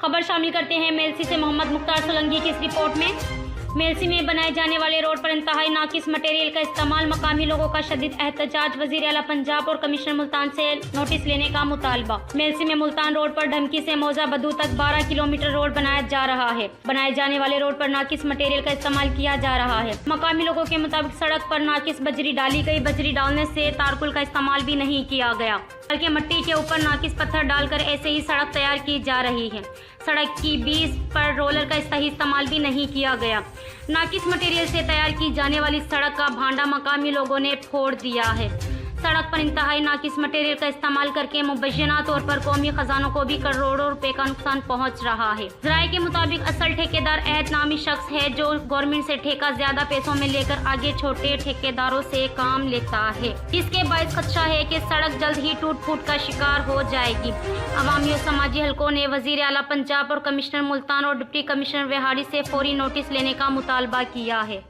खबर शामिल करते हैं मेलसी से मोहम्मद मुख्तार सोलंकी की इस रिपोर्ट में। मेलसी में बनाए जाने वाले रोड पर इंतहाई नाकिस मटेरियल का इस्तेमाल, मकामी लोगों का शदीद एहतजाज, वजीर आला पंजाब और कमिश्नर मुल्तान से नोटिस लेने का मुतालबा। मेलसी में मुल्तान रोड पर ढमकी से मौजा बदू तक 12 किलोमीटर रोड बनाया जा रहा है। बनाए जाने वाले रोड पर नाकिस मटेरियल का इस्तेमाल किया जा रहा है। मकामी लोगों के मुताबिक सड़क पर नाकिस बजरी डाली गई, बजरी डालने से तारकुल का इस्तेमाल भी नहीं किया गया, बल्कि मिट्टी के ऊपर नाकिस पत्थर डालकर ऐसे ही सड़क तैयार की जा रही है। सड़क की बीस पर रोलर का सही इस्तेमाल भी नहीं किया गया। नाकिस मटेरियल से तैयार की जाने वाली सड़क का भांडा मकामी लोगों ने फोड़ दिया है। सड़क पर इंतहाई नाकिस मटेरियल का इस्तेमाल करके मुबैना तौर पर कौमी खजानों को भी करोड़ों रुपए का नुकसान पहुंच रहा है। ज़राए के मुताबिक असल ठेकेदार अहद नामी शख्स है जो गवर्नमेंट से ठेका ज्यादा पैसों में लेकर आगे छोटे ठेकेदारों से काम लेता है। इसके बायस खदशा है कि सड़क जल्द ही टूट फूट का शिकार हो जाएगी। अवामी और समाजी हलकों ने वजीर आला पंजाब और कमिश्नर मुल्तान और डिप्टी कमिश्नर विहाड़ी से फौरी नोटिस लेने का मुतालबा किया है।